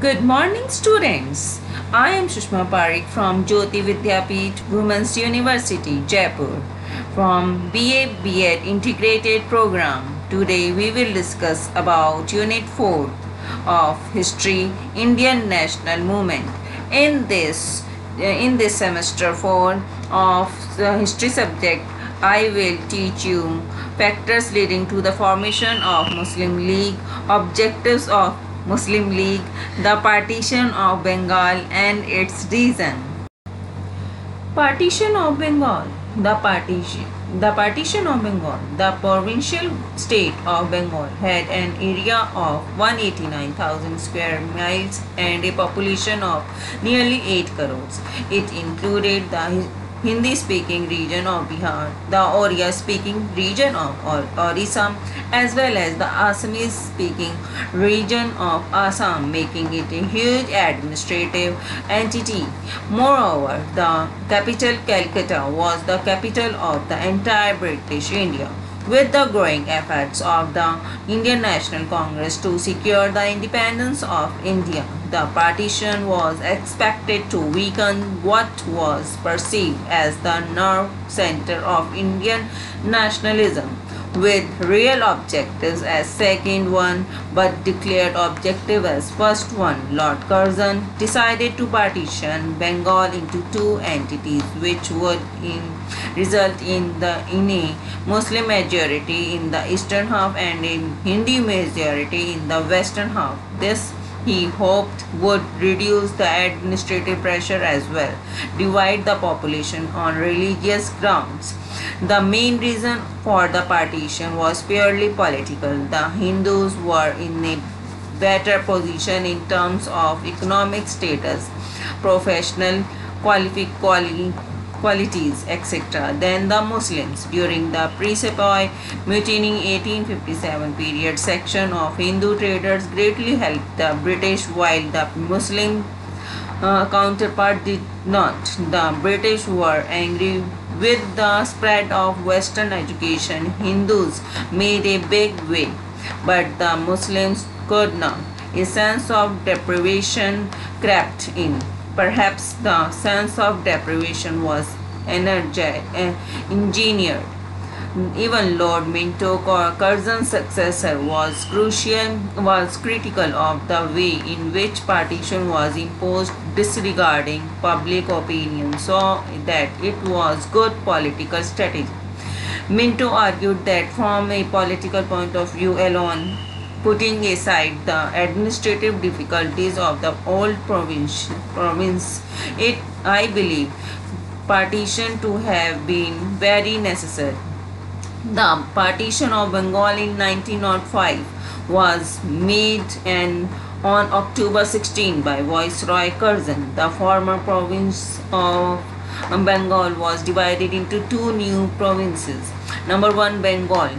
Good morning, students. I am Sushma Parikh from Jyoti Vidyapeeth Women's University, Jaipur, from BA B.Ed Integrated Program. Today we will discuss about Unit 4 of History, Indian National Movement. In this semester 4 of the history subject, I will teach you factors leading to the formation of Muslim League, objectives of Muslim League, the partition of Bengal and its reason. Partition of Bengal. The partition of Bengal. The provincial state of Bengal had an area of 189,000 square miles and a population of nearly 8 crores. It included the Hindi-speaking region of Bihar, the Oriya-speaking region of Orissa, as well as the Assamese-speaking region of Assam, making it a huge administrative entity. Moreover, the capital Calcutta was the capital of the entire British India. With the growing efforts of the Indian National Congress to secure the independence of India, the partition was expected to weaken what was perceived as the nerve center of Indian nationalism, with real objectives as second one but declared objective as first one. Lord Curzon decided to partition Bengal into two entities, which would result in a Muslim majority in the eastern half and a Hindu majority in the western half. This he hoped would reduce the administrative pressure as well, divide the population on religious grounds. The main reason for the partition was purely political. The Hindus were in a better position in terms of economic status, professional qualities, etc. than the Muslims. During the Pre-Sepoy Mutiny 1857 period, section of Hindu traders greatly helped the British while the Muslim counterpart did not. The British were angry with the spread of Western education. Hindus made a big way, but the Muslims could not. A sense of deprivation crept in. Perhaps the sense of deprivation was engineered. Even Lord Minto, Curzon's successor, was critical of the way in which partition was imposed, disregarding public opinion, so that it was good political strategy. Minto argued that from a political point of view alone, putting aside the administrative difficulties of the old province, I believe partition to have been very necessary. The partition of Bengal in 1905 was made on October 16 by Viceroy Curzon. The former province of Bengal was divided into two new provinces. Number one, Bengal,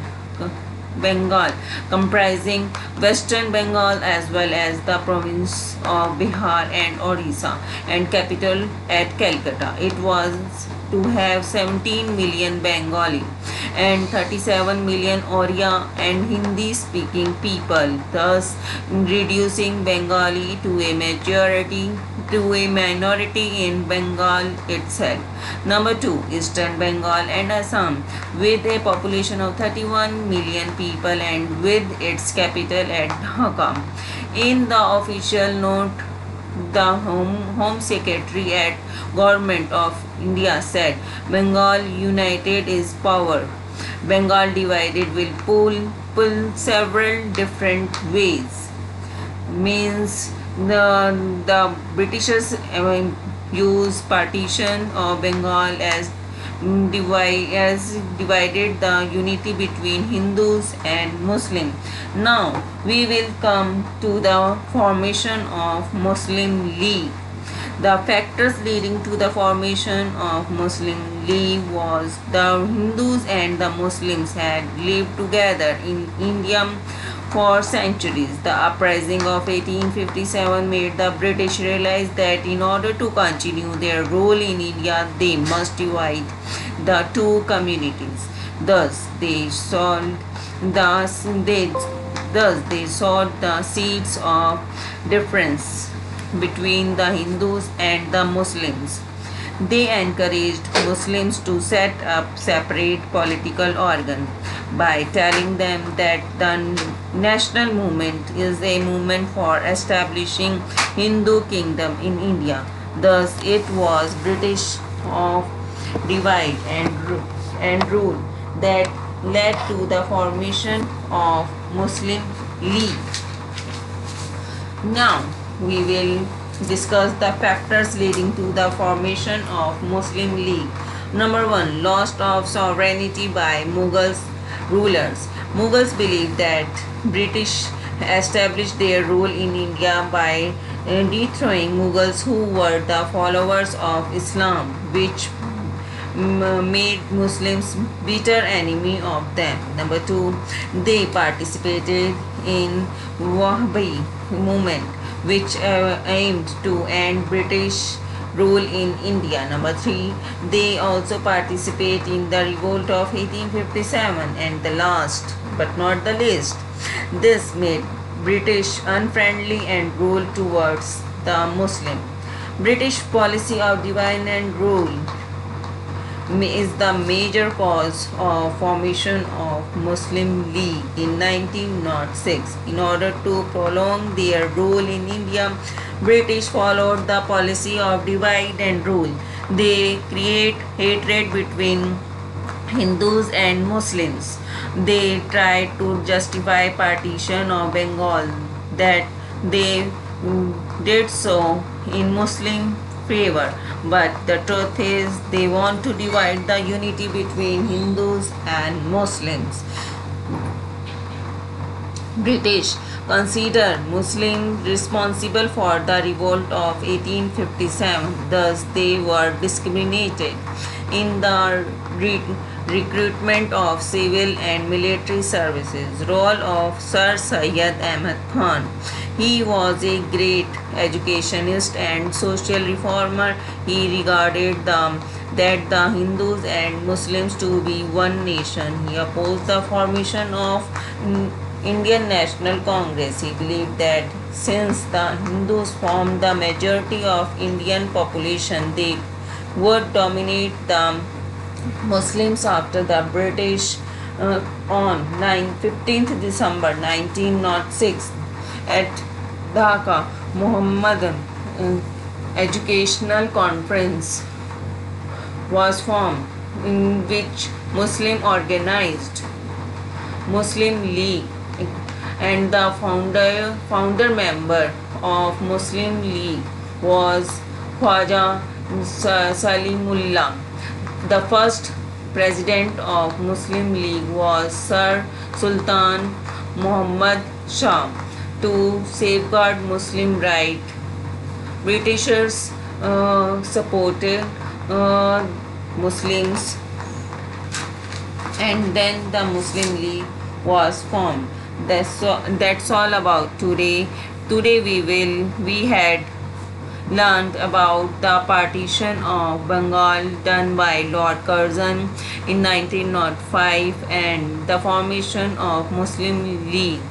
comprising Western Bengal as well as the province of Bihar and Orissa, and capital at Calcutta. It was to have 17 million Bengali and 37 million Oriya and Hindi speaking people, thus reducing Bengali to a minority in Bengal itself. Number 2, Eastern Bengal and Assam, with a population of 31 million people and with its capital at Dhaka. In the official note, the Home Secretary at Government of India said, Bengal united is power. Bengal divided will pull several different ways. Means the Britishers use partition of Bengal as divided the unity between Hindus and Muslims. Now we will come to the formation of Muslim League. The factors leading to the formation of Muslim League was the Hindus and the Muslims had lived together in India for centuries. The uprising of 1857 made the British realize that in order to continue their role in India, they must divide the two communities. Thus, they Thus, they sowed the seeds of difference between the Hindus and the Muslims. They encouraged Muslims to set up separate political organs by telling them that the national movement is a movement for establishing Hindu kingdom in India. Thus, it was British of divide and rule that led to the formation of Muslim League. Now we will discuss the factors leading to the formation of Muslim League. Number 1. Loss of sovereignty by Mughal rulers. Mughals believed that British established their rule in India by dethroning Mughals who were the followers of Islam, which made Muslims bitter enemy of them. Number 2, they participated in Wahhabi movement, which aimed to end British rule in India. Number 3, they also participate in the revolt of 1857. And the last but not the least, this made British unfriendly and rule towards the Muslim. British policy of divide and rule is the major cause of formation of Muslim League in 1906. In order to prolong their rule in India, British followed the policy of divide and rule. They create hatred between Hindus and Muslims. They tried to justify partition of Bengal, that they did so in Muslim favor, but the truth is they want to divide the unity between Hindus and Muslims. British considered Muslims responsible for the revolt of 1857. Thus, they were discriminated in the recruitment of civil and military services. Role of Sir Syed Ahmad Khan. He was a great educationist and social reformer. He regarded that the Hindus and Muslims to be one nation. He opposed the formation of Indian National Congress. He believed that since the Hindus formed the majority of Indian population, they would dominate the Muslims after the British on 15th December 1906 at Dhaka. Muhammadan Educational Conference was formed, in which Muslim organized Muslim League, and the founder member of Muslim League was Khwaja Salimullah. The first president of Muslim League was Sir Sultan Muhammad Shah. To safeguard Muslim rights, Britishers supported Muslims, and then the Muslim League was formed. That's all about today. Today we had learned about the partition of Bengal done by Lord Curzon in 1905 and the formation of Muslim League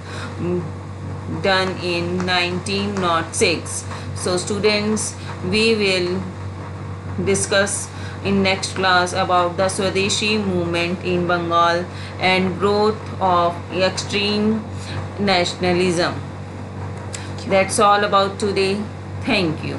done in 1906. So students, we will discuss in next class about the Swadeshi movement in Bengal and growth of extreme nationalism. That's all about today. Thank you.